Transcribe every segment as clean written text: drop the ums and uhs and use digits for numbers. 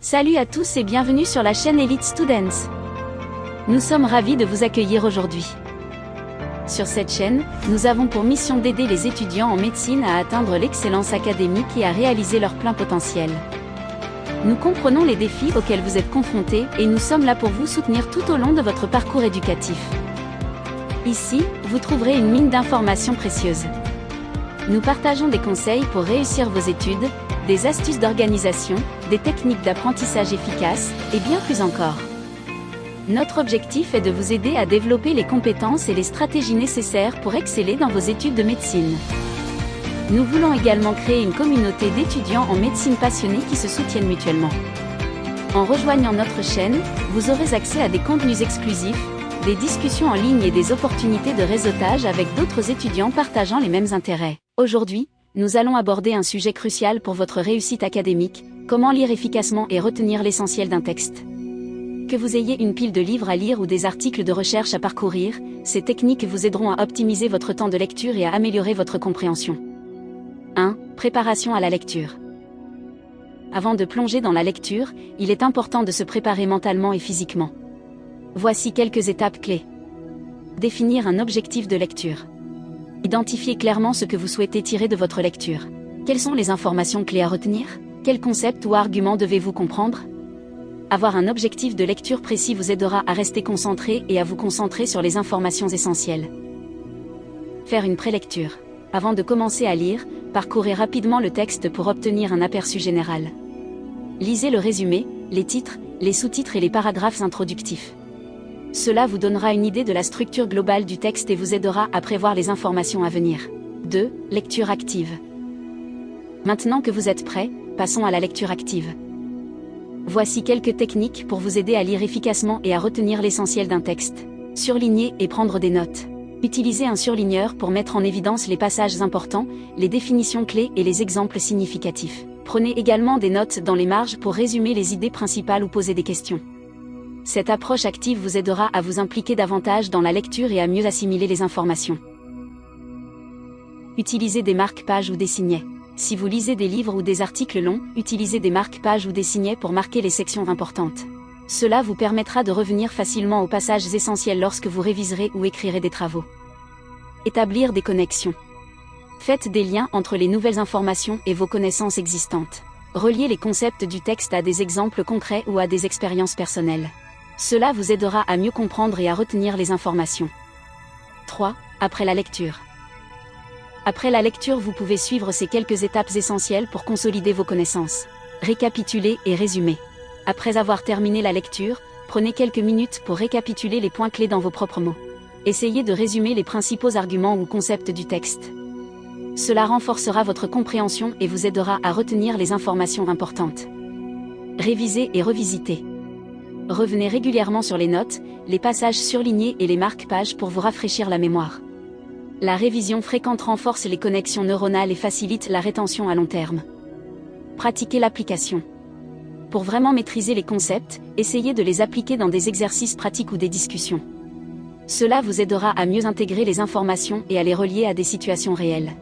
Salut à tous et bienvenue sur la chaîne Elite Students. Nous sommes ravis de vous accueillir aujourd'hui. Sur cette chaîne, nous avons pour mission d'aider les étudiants en médecine à atteindre l'excellence académique et à réaliser leur plein potentiel. Nous comprenons les défis auxquels vous êtes confrontés et nous sommes là pour vous soutenir tout au long de votre parcours éducatif. Ici, vous trouverez une mine d'informations précieuses. Nous partageons des conseils pour réussir vos études, des astuces d'organisation, des techniques d'apprentissage efficaces, et bien plus encore. Notre objectif est de vous aider à développer les compétences et les stratégies nécessaires pour exceller dans vos études de médecine. Nous voulons également créer une communauté d'étudiants en médecine passionnés qui se soutiennent mutuellement. En rejoignant notre chaîne, vous aurez accès à des contenus exclusifs, des discussions en ligne et des opportunités de réseautage avec d'autres étudiants partageant les mêmes intérêts. Aujourd'hui, nous allons aborder un sujet crucial pour votre réussite académique, comment lire efficacement et retenir l'essentiel d'un texte. Que vous ayez une pile de livres à lire ou des articles de recherche à parcourir, ces techniques vous aideront à optimiser votre temps de lecture et à améliorer votre compréhension. 1. Préparation à la lecture. Avant de plonger dans la lecture, il est important de se préparer mentalement et physiquement. Voici quelques étapes clés. Définir un objectif de lecture. Identifiez clairement ce que vous souhaitez tirer de votre lecture. Quelles sont les informations clés à retenir? Quels concepts ou arguments devez-vous comprendre? Avoir un objectif de lecture précis vous aidera à rester concentré et à vous concentrer sur les informations essentielles. Faire une prélecture. Avant de commencer à lire, parcourez rapidement le texte pour obtenir un aperçu général. Lisez le résumé, les titres, les sous-titres et les paragraphes introductifs. Cela vous donnera une idée de la structure globale du texte et vous aidera à prévoir les informations à venir. 2. Lecture active. Maintenant que vous êtes prêt, passons à la lecture active. Voici quelques techniques pour vous aider à lire efficacement et à retenir l'essentiel d'un texte. Surligner et prendre des notes. Utilisez un surligneur pour mettre en évidence les passages importants, les définitions clés et les exemples significatifs. Prenez également des notes dans les marges pour résumer les idées principales ou poser des questions. Cette approche active vous aidera à vous impliquer davantage dans la lecture et à mieux assimiler les informations. Utilisez des marque-pages ou des signets. Si vous lisez des livres ou des articles longs, utilisez des marque-pages ou des signets pour marquer les sections importantes. Cela vous permettra de revenir facilement aux passages essentiels lorsque vous réviserez ou écrirez des travaux. Établir des connexions. Faites des liens entre les nouvelles informations et vos connaissances existantes. Reliez les concepts du texte à des exemples concrets ou à des expériences personnelles. Cela vous aidera à mieux comprendre et à retenir les informations. 3. Après la lecture. Après la lecture, vous pouvez suivre ces quelques étapes essentielles pour consolider vos connaissances. Récapituler et résumer. Après avoir terminé la lecture, prenez quelques minutes pour récapituler les points clés dans vos propres mots. Essayez de résumer les principaux arguments ou concepts du texte. Cela renforcera votre compréhension et vous aidera à retenir les informations importantes. Réviser et revisiter. Revenez régulièrement sur les notes, les passages surlignés et les marque-pages pour vous rafraîchir la mémoire. La révision fréquente renforce les connexions neuronales et facilite la rétention à long terme. Pratiquez l'application. Pour vraiment maîtriser les concepts, essayez de les appliquer dans des exercices pratiques ou des discussions. Cela vous aidera à mieux intégrer les informations et à les relier à des situations réelles.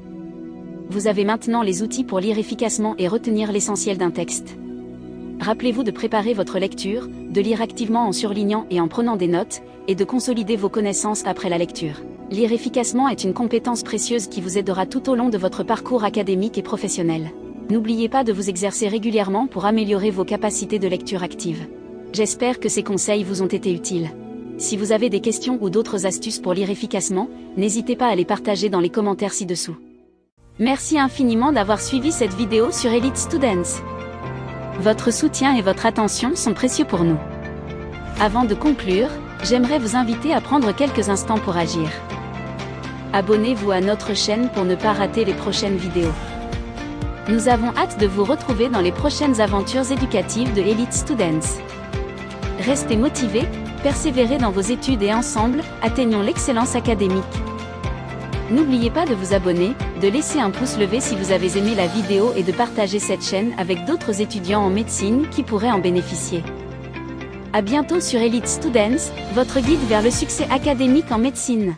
Vous avez maintenant les outils pour lire efficacement et retenir l'essentiel d'un texte. Rappelez-vous de préparer votre lecture, de lire activement en surlignant et en prenant des notes, et de consolider vos connaissances après la lecture. Lire efficacement est une compétence précieuse qui vous aidera tout au long de votre parcours académique et professionnel. N'oubliez pas de vous exercer régulièrement pour améliorer vos capacités de lecture active. J'espère que ces conseils vous ont été utiles. Si vous avez des questions ou d'autres astuces pour lire efficacement, n'hésitez pas à les partager dans les commentaires ci-dessous. Merci infiniment d'avoir suivi cette vidéo sur Elite Students. Votre soutien et votre attention sont précieux pour nous. Avant de conclure, j'aimerais vous inviter à prendre quelques instants pour agir. Abonnez-vous à notre chaîne pour ne pas rater les prochaines vidéos. Nous avons hâte de vous retrouver dans les prochaines aventures éducatives de Elite Students. Restez motivés, persévérez dans vos études et ensemble, atteignons l'excellence académique. N'oubliez pas de vous abonner, de laisser un pouce levé si vous avez aimé la vidéo et de partager cette chaîne avec d'autres étudiants en médecine qui pourraient en bénéficier. À bientôt sur Elite Students, votre guide vers le succès académique en médecine.